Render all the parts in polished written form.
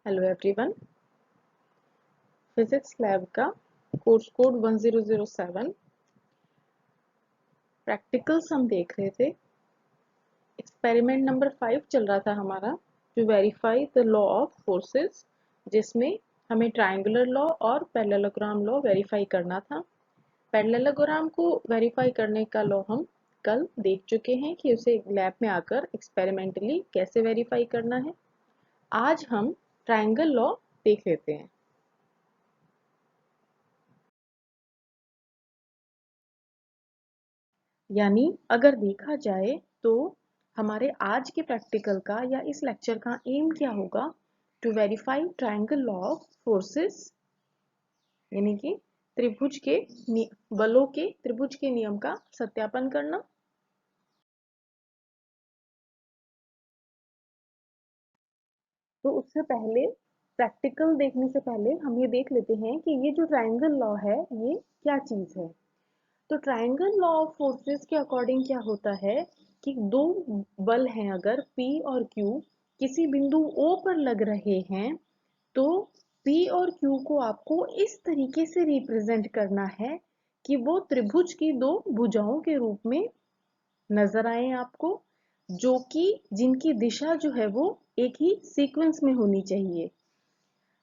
Hello everyone, physics lab का course code 1007 practicals हम देख रहे थे। एक्सपेरिमेंट नंबर 5 चल रहा था हमारा, to verify the law of forces, जिसमें हमें ट्रायंगुलर लॉ और पैरेललोग्राम लॉ वेरीफाई करना था। पैरेललोग्राम को वेरीफाई करने का लॉ हम कल देख चुके हैं कि उसे लैब में आकर एक्सपेरिमेंटली कैसे वेरीफाई करना है। आज हम ट्रायंगल लॉ देख लेते हैं। यानी अगर देखा जाए तो हमारे आज के प्रैक्टिकल का या इस लेक्चर का एम क्या होगा? To verify triangle law of forces, यानी कि त्रिभुज के बलों के त्रिभुज के नियम का सत्यापन करना। तो उससे पहले, प्रैक्टिकल देखने से पहले हम ये देख लेते हैं कि ये जो ट्रायंगल लॉ है ये क्या चीज है। तो ट्रायंगल लॉ ऑफ फोर्सेस के अकॉर्डिंग क्या होता है कि दो बल हैं, अगर P और Q किसी बिंदु O पर लग रहे हैं तो P और Q को आपको इस तरीके से रिप्रेजेंट करना है कि वो त्रिभुज की दो भुजाओं के रूप में नजर आए आपको, जो कि जिनकी दिशा जो है वो एक ही सीक्वेंस में होनी चाहिए।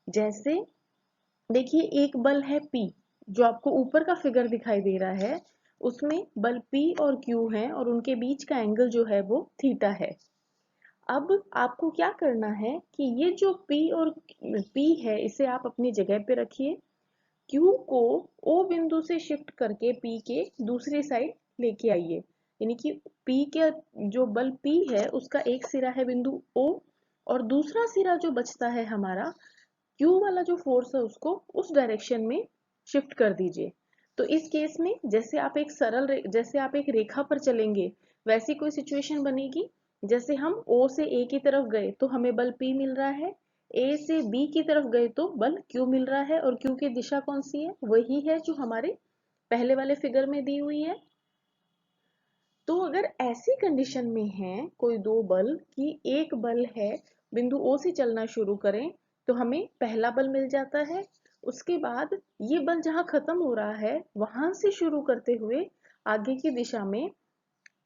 जैसे देखिए, एक बल है P, जो आपको ऊपर का फिगर दिखाई दे रहा है, उसमें बल P और Q है और उनके बीच का एंगल जो है वो थीटा है। अब आपको क्या करना है कि ये जो P है, इसे आप अपनी जगह पे रखिए। Q को O बिंदु से शिफ्ट करके P के दूसरी साइड लेके आइए। यानी कि P के जो बल P है उसका एक सिरा है बिंदु O और दूसरा सिरा जो बचता है हमारा, Q वाला जो फोर्स है उसको उस डायरेक्शन में शिफ्ट कर दीजिए। तो इस केस में जैसे आप एक रेखा पर चलेंगे वैसी कोई सिचुएशन बनेगी। जैसे हम O से A की तरफ गए तो हमें बल P मिल रहा है, A से B की तरफ गए तो बल Q मिल रहा है, और Q की दिशा कौन सी है? वही है जो हमारे पहले वाले फिगर में दी हुई है। तो अगर ऐसी कंडीशन में है कोई दो बल कि एक बल है बिंदु O से चलना शुरू करें तो हमें पहला बल मिल जाता है। उसके बाद ये बल जहां खत्म हो रहा है वहां से शुरू करते हुए आगे की दिशा में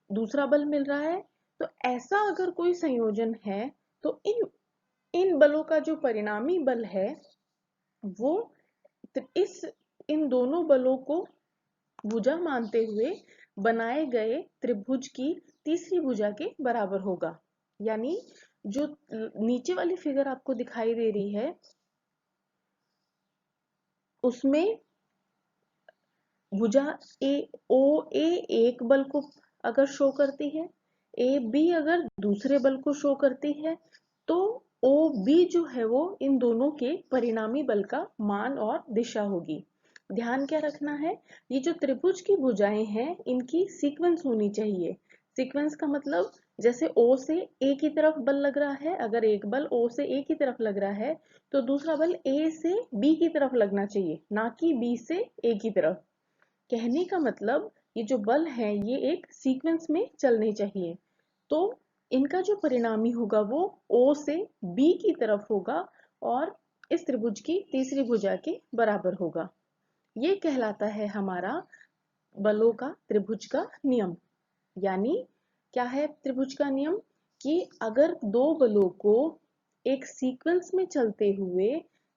दूसरा बल मिल रहा है। तो ऐसा अगर कोई संयोजन है तो इन इन बलों का जो परिणामी बल है वो इस इन दोनों बलों को भुजा मानते हुए बनाए गए त्रिभुज की तीसरी भुजा के बराबर होगा। यानी जो नीचे वाली फिगर आपको दिखाई दे रही है उसमें भुजा ए ओ ए एक बल को अगर शो करती है, ए बी अगर दूसरे बल को शो करती है, तो ओ बी जो है वो इन दोनों के परिणामी बल का मान और दिशा होगी। ध्यान क्या रखना है, ये जो त्रिभुज की भुजाएं हैं इनकी सीक्वेंस होनी चाहिए। सीक्वेंस का मतलब, जैसे O से A की तरफ बल लग रहा है, अगर एक बल O से A की तरफ लग रहा है तो दूसरा बल A से B की तरफ लगना चाहिए, ना कि B से A की तरफ। कहने का मतलब ये जो बल है ये एक सीक्वेंस में चलने चाहिए। तो इनका जो परिणामी होगा वो O से B की तरफ होगा और इस त्रिभुज की तीसरी भुजा के बराबर होगा। ये कहलाता है हमारा बलों का त्रिभुज का नियम। यानी क्या है त्रिभुज का नियम? कि अगर दो बलों को एक सीक्वेंस में चलते हुए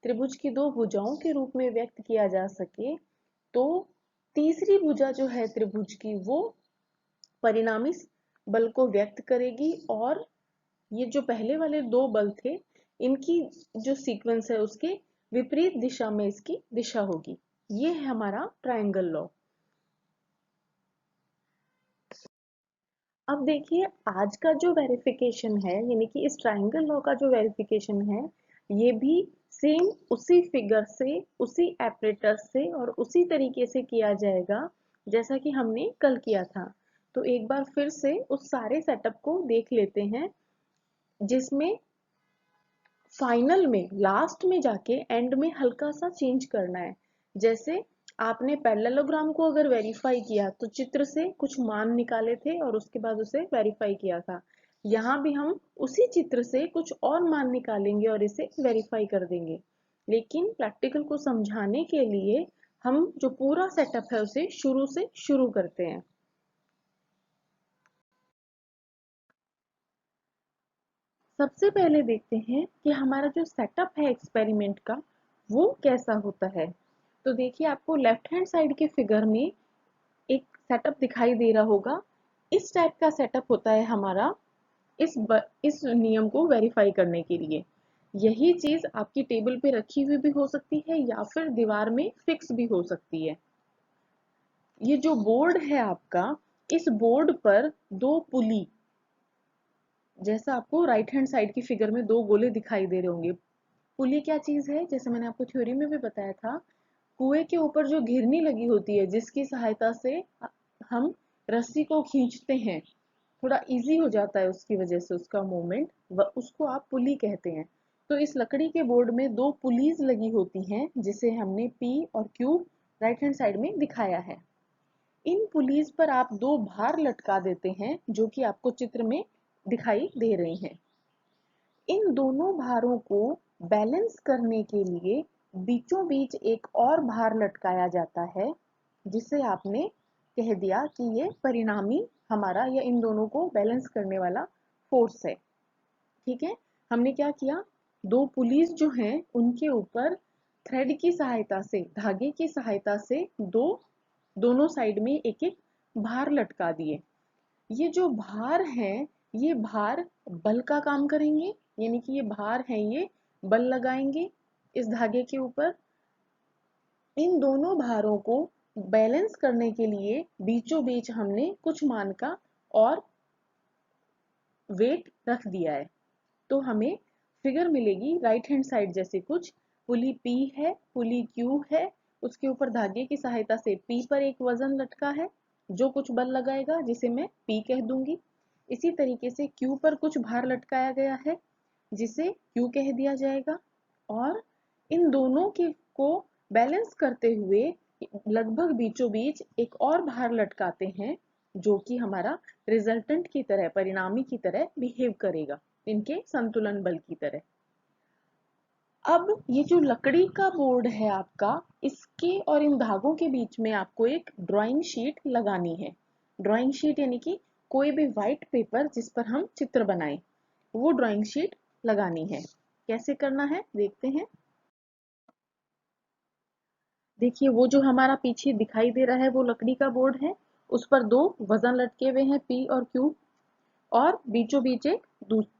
त्रिभुज की दो भुजाओं के रूप में व्यक्त किया जा सके तो तीसरी भुजा जो है त्रिभुज की वो परिणामी बल को व्यक्त करेगी, और ये जो पहले वाले दो बल थे इनकी जो सीक्वेंस है उसके विपरीत दिशा में इसकी दिशा होगी। ये है हमारा ट्रायंगल लॉ। अब देखिए, आज का जो वेरिफिकेशन है, यानी कि इस ट्रायंगल लॉ का जो वेरिफिकेशन है ये भी सेम उसी फिगर से, उसी एपरेटर से और उसी तरीके से किया जाएगा जैसा कि हमने कल किया था। तो एक बार फिर से उस सारे सेटअप को देख लेते हैं जिसमें फाइनल में, लास्ट में जाके एंड में हल्का सा चेंज करना है। जैसे आपने पैरेललोग्राम को अगर वेरीफाई किया तो चित्र से कुछ मान निकाले थे और उसके बाद उसे वेरीफाई किया था, यहाँ भी हम उसी चित्र से कुछ और मान निकालेंगे और इसे वेरीफाई कर देंगे। लेकिन प्रैक्टिकल को समझाने के लिए हम जो पूरा सेटअप है उसे शुरू से शुरू करते हैं। सबसे पहले देखते हैं कि हमारा जो सेटअप है एक्सपेरिमेंट का वो कैसा होता है। तो देखिए, आपको लेफ्ट हैंड साइड के फिगर में एक सेटअप दिखाई दे रहा होगा। इस टाइप का सेटअप होता है हमारा इस नियम को वेरीफाई करने के लिए। यही चीज आपकी टेबल पे रखी हुई भी हो सकती है या फिर दीवार में फिक्स भी हो सकती है। ये जो बोर्ड है आपका, इस बोर्ड पर दो पुली, जैसा आपको राइट हैंड साइड की फिगर में दो गोले दिखाई दे रहे होंगे। पुली क्या चीज है, जैसे मैंने आपको थ्योरी में भी बताया था, कुएं के ऊपर जो घिरनी लगी होती है जिसकी सहायता से हम रस्सी को खींचते हैं, थोड़ा इजी हो जाता है उसकी वजह से उसका मूवमेंट, उसको आप पुली कहते हैं। तो इस लकड़ी के बोर्ड में दो पुलीज लगी होती हैं जिसे हमने पी और क्यू राइट हैंड साइड में दिखाया है। इन पुलीज पर आप दो भार लटका देते हैं जो कि आपको चित्र में दिखाई दे रहे हैं। इन दोनों भारों को बैलेंस करने के लिए बीचों बीच एक और भार लटकाया जाता है जिसे आपने कह दिया कि ये परिणामी हमारा या इन दोनों को बैलेंस करने वाला फोर्स है। ठीक है, हमने क्या किया, दो पुलिस जो हैं उनके ऊपर थ्रेड की सहायता से, धागे की सहायता से दोनों साइड में एक एक भार लटका दिए। ये जो भार हैं, ये भार बल का काम करेंगे, यानी कि ये भार हैं, ये बल लगाएंगे इस धागे के ऊपर। इन दोनों भारों को बैलेंस करने के लिए बीचों बीच हमने कुछ मान का और वेट रख दिया है। तो हमें फिगर मिलेगी राइट हैंड साइड जैसे कुछ। पुली P है, पुली Q है, उसके ऊपर धागे की सहायता से P पर एक वजन लटका है जो कुछ बल लगाएगा जिसे मैं P कह दूंगी। इसी तरीके से Q पर कुछ भार लटकाया गया है जिसे Q कह दिया जाएगा। और इन दोनों के को बैलेंस करते हुए लगभग बीचों बीच एक और भार लटकाते हैं जो कि हमारा रिजल्टेंट की तरह, परिणामी की तरह बिहेव करेगा, इनके संतुलन बल की तरह। अब ये जो लकड़ी का बोर्ड है आपका, इसके और इन धागों के बीच में आपको एक ड्राइंग शीट लगानी है। ड्राइंग शीट यानी कि कोई भी व्हाइट पेपर जिस पर हम चित्र बनाएं, वो ड्राइंग शीट लगानी है। कैसे करना है देखते हैं। देखिए, वो जो हमारा पीछे दिखाई दे रहा है वो लकड़ी का बोर्ड है। उस पर दो वजन लटके हुए हैं P और Q, और बीचों बीच एक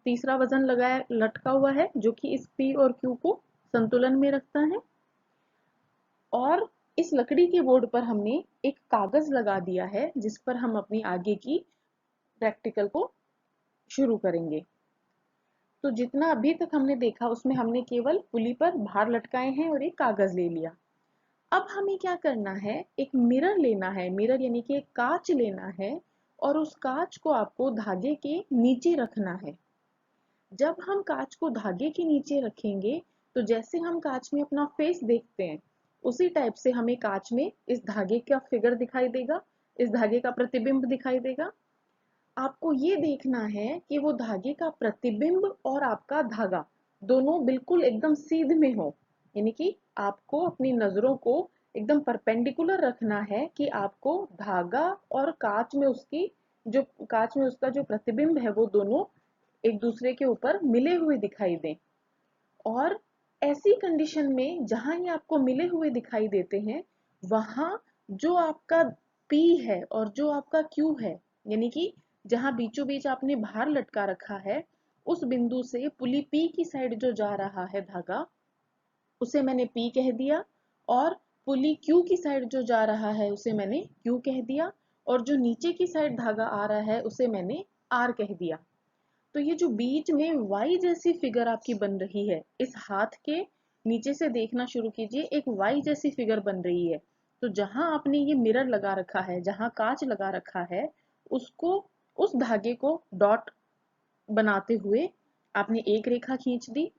तीसरा वजन लगाया लटका हुआ है जो कि इस P और Q को संतुलन में रखता है। और इस लकड़ी के बोर्ड पर हमने एक कागज लगा दिया है जिस पर हम अपनी आगे की प्रैक्टिकल को शुरू करेंगे। तो जितना अभी तक हमने देखा उसमें हमने केवल पुली पर भार लटकाए हैं और एक कागज ले लिया। अब हमें क्या करना है, एक मिरर लेना है, मिरर यानी कि एक कांच लेना है, और उस कांच को आपको धागे के नीचे रखना है। जब हम कांच को धागे के नीचे रखेंगे तो जैसे हम कांच में अपना फेस देखते हैं उसी टाइप से हमें कांच में इस धागे का फिगर दिखाई देगा, इस धागे का प्रतिबिंब दिखाई देगा। आपको ये देखना है कि वो धागे का प्रतिबिंब और आपका धागा दोनों बिल्कुल एकदम सीध में हो, यानी कि आपको अपनी नजरों को एकदम परपेंडिकुलर रखना है कि आपको धागा और कांच में उसका जो प्रतिबिंब है वो दोनों एक दूसरे के ऊपर मिले हुए दिखाई दें। और ऐसी कंडीशन में जहां ये आपको मिले हुए दिखाई देते हैं, वहां जो आपका P है और जो आपका Q है, यानी कि जहां बीचों बीच आपने भार लटका रखा है, उस बिंदु से पुली P की साइड जो जा रहा है धागा, उसे मैंने P कह दिया। और पुली Q की साइड जो जा रहा है उसे मैंने Q कह दिया। और जो नीचे की साइड धागा आ रहा है उसे मैंने R कह दिया। तो ये जो बीच में वाई जैसी फिगर आपकी बन रही है, इस हाथ के नीचे से देखना शुरू कीजिए, एक वाई जैसी फिगर बन रही है। तो जहां आपने ये मिरर लगा रखा है, जहां कांच लगा रखा है, उसको, उस धागे को डॉट बनाते हुए आपने एक रेखा खींच दी।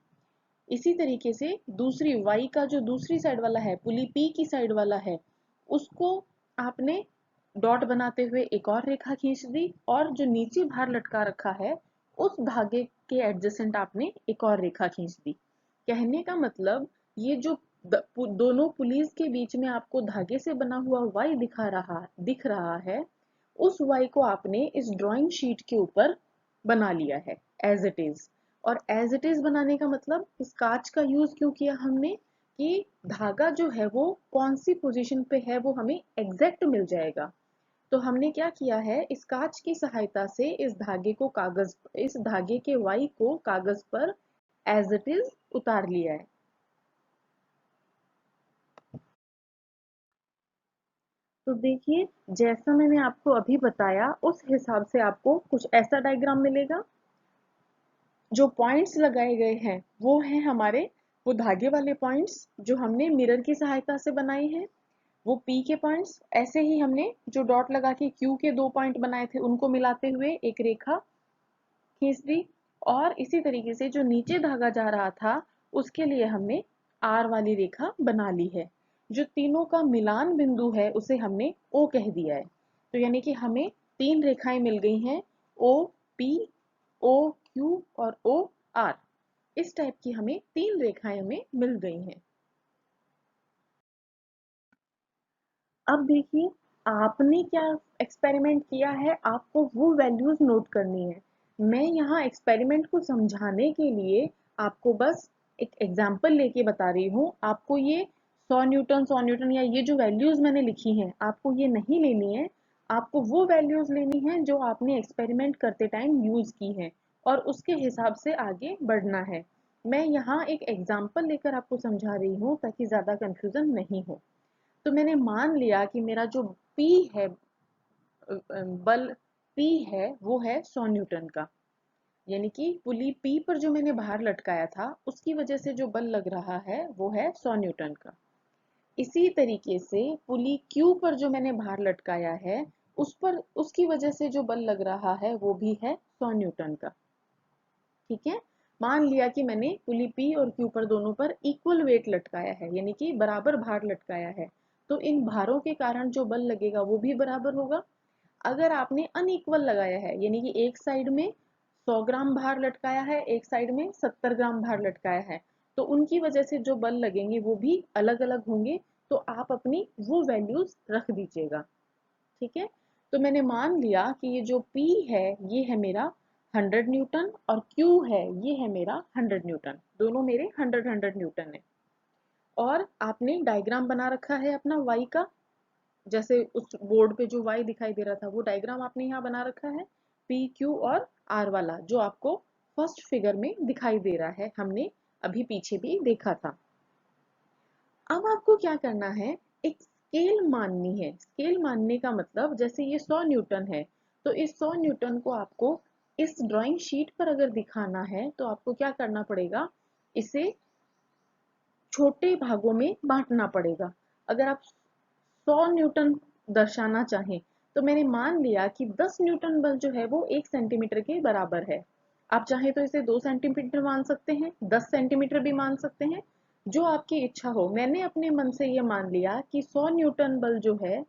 इसी तरीके से दूसरी वाई का जो दूसरी साइड वाला है, पुली P की साइड वाला है, उसको आपने डॉट बनाते हुए एक और रेखा खींच दी। और जो नीचे भार लटका रखा है उस धागे के एडजेसेंट आपने एक और रेखा खींच दी। कहने का मतलब ये जो दोनों पुलीज के बीच में आपको धागे से बना हुआ वाई दिख रहा है, उस वाई को आपने इस ड्राइंग शीट के ऊपर बना लिया है एज इट इज। और एज इट इज बनाने का मतलब इस कांच का यूज क्यों किया हमने, कि धागा जो है वो कौन सी पोजीशन पे है वो हमें एग्जैक्ट मिल जाएगा। तो हमने क्या किया है, इस कांच की सहायता से इस धागे के वाई को कागज पर एज इट इज उतार लिया है। तो देखिए, जैसा मैंने आपको अभी बताया उस हिसाब से आपको कुछ ऐसा डायग्राम मिलेगा। जो पॉइंट्स लगाए गए हैं वो हैं हमारे वो धागे वाले पॉइंट्स जो हमने मिरर की सहायता से बनाए हैं, वो पी के पॉइंट्स। ऐसे ही हमने जो डॉट लगा के क्यू के 2 पॉइंट बनाए थे उनको मिलाते हुए एक रेखा खींच दी। और इसी तरीके से जो नीचे धागा जा रहा था उसके लिए हमने आर वाली रेखा बना ली है। जो तीनों का मिलान बिंदु है उसे हमने ओ कह दिया है। तो यानी कि हमें 3 रेखाएं मिल गई हैं, ओ पी, ओ क्यू और ओ आर। इस टाइप की हमें 3 रेखाएं हमें मिल गई हैं। अब देखिए, आपने क्या एक्सपेरिमेंट किया है, आपको वो वैल्यूज नोट करनी है। मैं यहाँ एक्सपेरिमेंट को समझाने के लिए आपको बस एक एग्जाम्पल लेके बता रही हूँ। आपको ये 100 न्यूटन या ये जो वैल्यूज मैंने लिखी हैं आपको ये नहीं लेनी है। आपको वो वैल्यूज लेनी है जो आपने एक्सपेरिमेंट करते टाइम यूज की हैं और उसके हिसाब से आगे बढ़ना है। मैं यहाँ एक एग्जाम्पल लेकर आपको समझा रही हूँ ताकि ज्यादा कंफ्यूजन नहीं हो। तो मैंने मान लिया कि मेरा जो P है, बल P है वो है 100 न्यूटन का। यानी कि पुली P पर जो मैंने बाहर लटकाया था उसकी वजह से जो बल लग रहा है वो है 100 न्यूटन का। इसी तरीके से पुली Q पर जो मैंने बाहर लटकाया है उस पर उसकी वजह से जो बल लग रहा है वो भी है 100 न्यूटन का। ठीक है। मान लिया कि मैंने पुली P और Q पर दोनों पर इक्वल वेट लटकाया है, यानी कि बराबर भार लटकाया है। तो इन भारों के कारण जो बल लगेगा वो भी बराबर होगा। अगर आपने अनइक्वल लगाया है, यानी कि एक साइड में 100 ग्राम भार लटकाया है, एक साइड में 70 ग्राम भार लटकाया है, तो उनकी वजह से जो बल लगेंगे वो भी अलग अलग होंगे। तो आप अपनी वो वैल्यूज रख दीजिएगा। ठीक है। तो मैंने मान लिया कि ये जो P है ये है मेरा 100 न्यूटन और Q है ये है मेरा 100 न्यूटन। दोनों मेरे 100 न्यूटन है। और आपने डायग्राम बना रखा है अपना Y का, जैसे उस बोर्ड पे जो Y दिखाई दे रहा था वो डायग्राम आपने यहाँ बना रखा है, P Q और R वाला जो आपको फर्स्ट फिगर में दिखाई दे रहा है, हमने अभी पीछे भी देखा था। अब आपको क्या करना है, एक स्केल माननी है। स्केल मानने का मतलब जैसे ये 100 न्यूटन है तो इस 100 न्यूटन को आपको इस ड्राइंग शीट पर अगर दिखाना है तो आपको क्या करना पड़ेगा, इसे छोटे भागों में बांटना पड़ेगा। अगर आप 100 न्यूटन दर्शाना चाहें तो मैंने मान लिया कि 10 न्यूटन बल जो है वो 1 सेंटीमीटर के बराबर है। आप चाहें तो इसे 2 सेंटीमीटर मान सकते हैं, 10 सेंटीमीटर भी मान सकते हैं, जो आपकी इच्छा हो। मैंने अपने मन से ये मान लिया कि 100 न्यूटन बल जो है,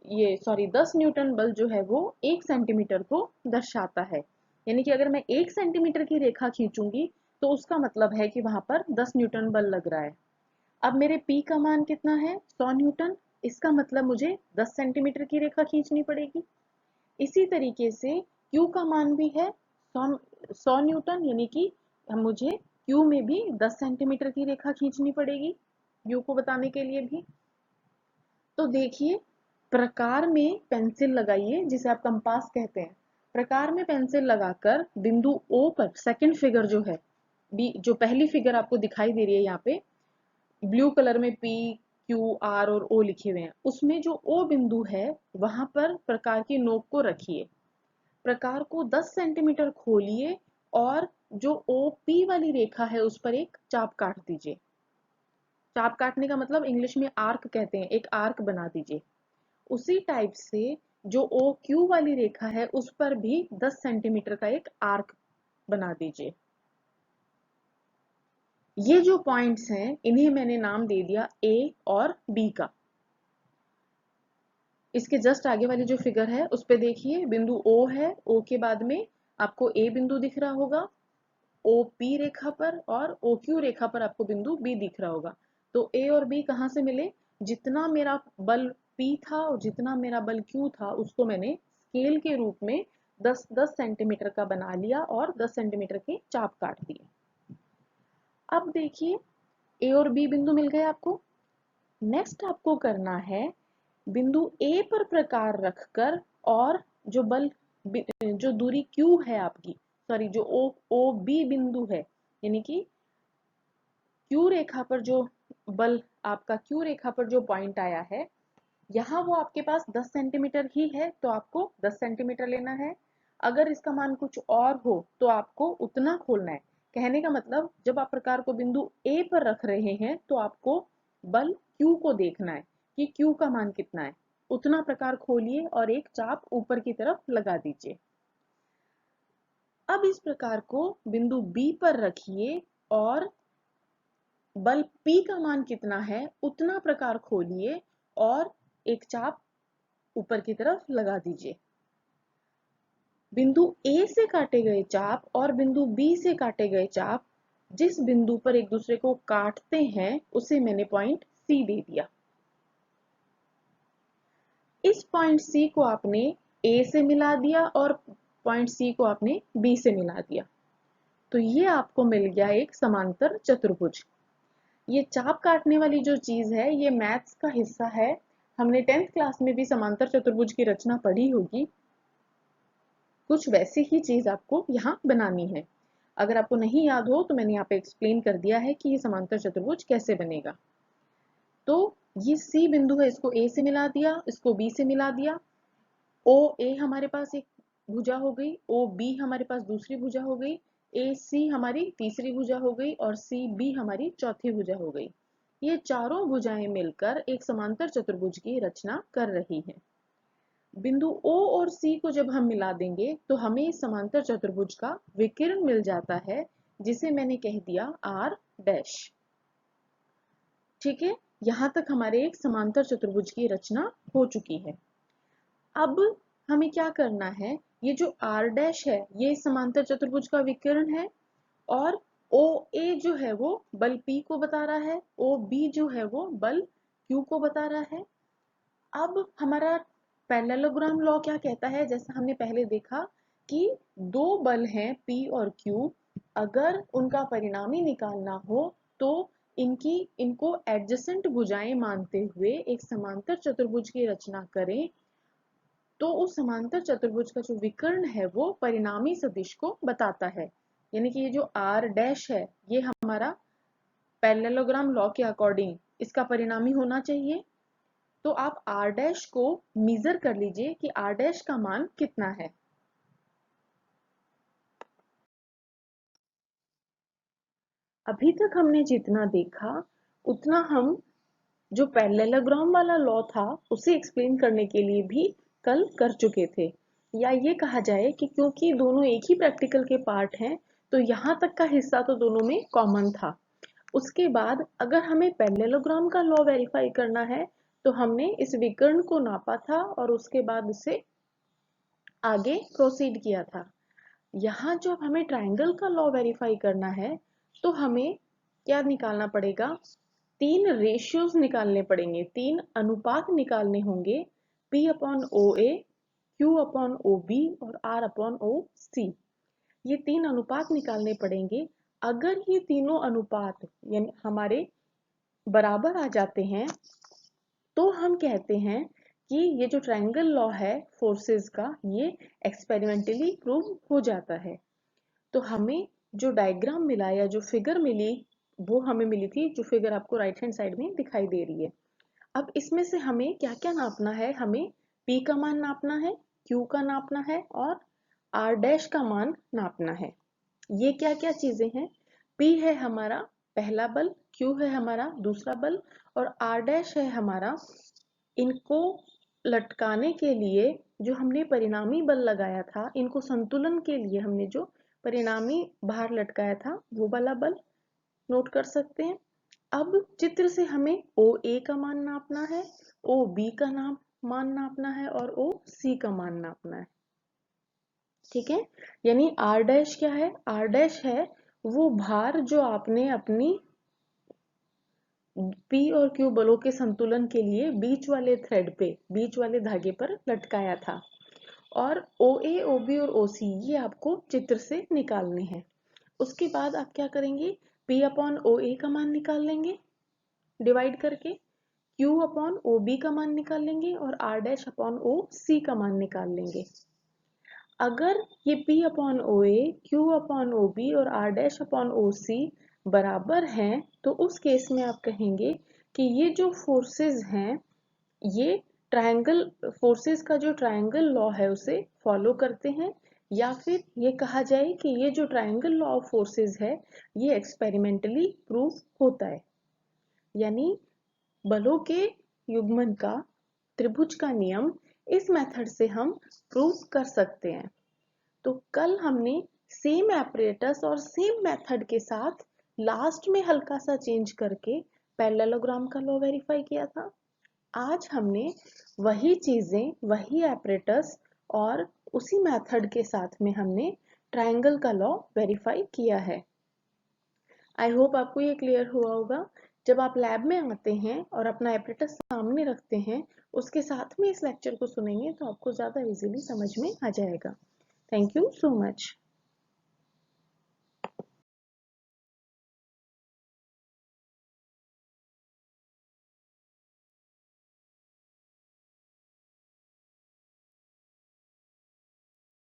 ये सॉरी 10 न्यूटन बल जो है वो 1 सेंटीमीटर को दर्शाता है। यानी कि अगर मैं 1 सेंटीमीटर की रेखा खींचूंगी तो उसका मतलब है कि वहां पर 10 न्यूटन बल लग रहा है। अब मेरे P का मान कितना है, 100 न्यूटन। इसका मतलब मुझे 10 सेंटीमीटर की रेखा खींचनी पड़ेगी। इसी तरीके से Q का मान भी है 100 न्यूटन, यानी कि मुझे Q में भी 10 सेंटीमीटर की रेखा खींचनी पड़ेगी U को बताने के लिए भी। तो देखिए, प्रकार में पेंसिल लगाइए जिसे आप कंपास कहते हैं। प्रकार में पेंसिल लगाकर बिंदु O पर सेकंड फिगर जो है, बी जो पहली फिगर आपको दिखाई दे रही है यहाँ पे ब्लू कलर में P Q R और O लिखे हुए हैं, उसमें जो O बिंदु है वहां पर प्रकार की नोक को रखिए। प्रकार को 10 सेंटीमीटर खोलिए और जो OP वाली रेखा है उस पर एक चाप काट दीजिए। चाप काटने का मतलब इंग्लिश में आर्क कहते हैं, एक आर्क बना दीजिए। उसी टाइप से जो OQ वाली रेखा है उस पर भी 10 सेंटीमीटर का एक आर्क बना दीजिए। ये जो पॉइंट्स हैं इन्हें मैंने नाम दे दिया A और B का। इसके जस्ट आगे वाली जो फिगर है उस पे देखिए बिंदु O है, O के बाद में आपको ए बिंदु दिख रहा होगा ओ पी रेखा पर, और ओ क्यू रेखा पर आपको बिंदु बी दिख रहा होगा। तो ए और बी कहाँ से मिले? जितना मेरा बल पी था और जितना मेरा बल क्यू था उसको मैंने स्केल के रूप में 10-10 सेंटीमीटर का बना लिया और 10 सेंटीमीटर के चाप काट दिए। अब देखिए ए और बी बिंदु मिल गए आपको। नेक्स्ट आपको करना है बिंदु ए पर प्रकार रखकर, और जो बल जो दूरी क्यू है आपकी, सॉरी जो ओ बी बिंदु है, यानी कि क्यू रेखा पर जो बल आपका क्यू रेखा पर जो पॉइंट आया है, यहाँ वो आपके पास 10 सेंटीमीटर ही है तो आपको 10 सेंटीमीटर लेना है। अगर इसका मान कुछ और हो तो आपको उतना खोलना है। कहने का मतलब जब आप प्रकार को बिंदु ए पर रख रहे हैं तो आपको बल क्यू को देखना है कि क्यू का मान कितना है। उतना प्रकार खोलिए और एक चाप ऊपर की तरफ लगा दीजिए। अब इस प्रकार को बिंदु बी पर रखिए और बल P का मान कितना है उतना प्रकार खोलिए और एक चाप ऊपर की तरफ लगा दीजिए। बिंदु A से काटे गए चाप और बिंदु B से काटे गए चाप जिस बिंदु पर एक दूसरे को काटते हैं उसे मैंने पॉइंट C दे दिया। इस पॉइंट C को आपने A से मिला दिया और पॉइंट C को आपने B से मिला दिया। तो ये आपको मिल गया एक समांतर चतुर्भुज। ये चाप काटने वाली जो चीज है ये मैथ्स का हिस्सा है। हमने 10th क्लास में भी समांतर चतुर्भुज की रचना पढ़ी होगी। कुछ वैसी ही चीज आपको यहाँ बनानी है। अगर आपको नहीं याद हो तो मैंने यहाँ पे एक्सप्लेन कर दिया है कि ये समांतर चतुर्भुज कैसे बनेगा। तो ये C बिंदु है, इसको A से मिला दिया, इसको B से मिला दिया। OA हमारे पास एक भुजा हो गई, OB हमारे पास दूसरी भुजा हो गई, AC हमारी तीसरी भुजा हो गई और CB हमारी चौथी भुजा हो गई। ये चारों भुजाएं मिलकर एक समांतर चतुर्भुज की रचना कर रही हैं। बिंदु O और C को जब हम मिला देंगे तो हमें इस समांतर चतुर्भुज का विकर्ण मिल जाता है जिसे मैंने कह दिया R डैश। ठीक है, यहां तक हमारे एक समांतर चतुर्भुज की रचना हो चुकी है। अब हमें क्या करना है, ये जो R डैश है ये समांतर चतुर्भुज का विकर्ण है और OA जो है वो बल P को बता रहा है, OB जो है वो बल Q को बता रहा है। अब हमारा पैरेललोग्राम लॉ क्या कहता है, जैसा हमने पहले देखा कि दो बल हैं P और Q, अगर उनका परिणामी निकालना हो तो इनको एडजेसेंट भुजाएं मानते हुए एक समांतर चतुर्भुज की रचना करें तो उस समांतर चतुर्भुज का जो विकर्ण है वो परिणामी सदिश को बताता है। यानी कि ये जो R डैश है ये हमारा पैरेललोग्राम लॉ के अकॉर्डिंग इसका परिणामी होना चाहिए। तो आप R डैश को मेजर कर लीजिए कि R डैश का मान कितना है। अभी तक हमने जितना देखा उतना हम जो पैरेललोग्राम वाला लॉ था उसे एक्सप्लेन करने के लिए भी कल कर चुके थे। या ये कहा जाए कि क्योंकि दोनों एक ही प्रैक्टिकल के पार्ट हैं तो यहाँ तक का हिस्सा तो दोनों में कॉमन था। उसके बाद अगर हमें पैरेललोग्राम का लॉ वेरीफाई करना है तो हमने इस विकर्ण को नापा था और उसके बाद उसे आगे प्रोसीड किया था। यहाँ जब हमें ट्राइंगल का लॉ वेरीफाई करना है तो हमें क्या निकालना पड़ेगा, तीन रेशियोज निकालने पड़ेंगे, तीन अनुपात निकालने होंगे, P अपॉन ओ ए, Q अपॉन ओ बी और R अपॉन ओ सी। ये तीन अनुपात निकालने पड़ेंगे। अगर ये तीनों अनुपात यानी हमारे बराबर आ जाते हैं तो हम कहते हैं कि ये जो ट्रायंगल लॉ है फोर्सेस का ये एक्सपेरिमेंटली प्रूव हो जाता है। तो हमें जो डायग्राम मिला या जो फिगर मिली वो हमें मिली थी, जो फिगर आपको राइट हैंड साइड में दिखाई दे रही है। अब इसमें से हमें क्या क्या नापना है, हमें P का मान नापना है, Q का नापना है और R डैश का मान नापना है। ये क्या क्या चीजें हैं, P है हमारा पहला बल, Q है हमारा दूसरा बल और R डैश है हमारा इनको लटकाने के लिए जो हमने परिणामी बल लगाया था, इनको संतुलन के लिए हमने जो परिणामी भार लटकाया था वो वाला बल नोट कर सकते हैं। अब चित्र से हमें OA का मान नापना है, OB का मान नापना है और OC का मान नापना है। ठीक है, यानी आर डैश क्या है? आर डैश है वो भार जो आपने अपनी पी और क्यू बलों के संतुलन के लिए बीच वाले थ्रेड पे, बीच वाले धागे पर लटकाया था। और ओ ए, ओ बी और ओ सी ये आपको चित्र से निकालने हैं। उसके बाद आप क्या करेंगे? P अपॉन ओ ए का मान निकाल लेंगे डिवाइड करके, Q अपॉन ओ बी का मान निकाल लेंगे और R डैश अपॉन ओ सी का मान निकाल लेंगे। अगर ये P अपॉन ओ ए, Q अपॉन ओ बी और R डैश अपॉन ओ सी बराबर हैं, तो उस केस में आप कहेंगे कि ये जो फोर्सेस हैं ये ट्रायंगल फोर्सेस का जो ट्रायंगल लॉ है उसे फॉलो करते हैं, या फिर ये कहा जाए कि ये जो ट्रायंगल लॉ ऑफ फोर्सेस है ये एक्सपेरिमेंटली प्रूव होता है। यानी बलों के युग्मन का त्रिभुज का नियम इस मेथड से हम प्रूव कर सकते हैं। तो कल हमने सेम एपरेटस और सेम मेथड के साथ लास्ट में हल्का सा चेंज करके पैरेललोग्राम का लॉ वेरीफाई किया था। आज हमने वही चीजें, वही एपरेटस और उसी मेथड के साथ में हमने ट्रायंगल का लॉ वेरीफाई किया है। आई होप आपको ये क्लियर हुआ होगा। जब आप लैब में आते हैं और अपना एपरेटस सामने रखते हैं, उसके साथ में इस लेक्चर को सुनेंगे तो आपको ज़्यादा इजीली समझ में आ जाएगा। Thank you so much.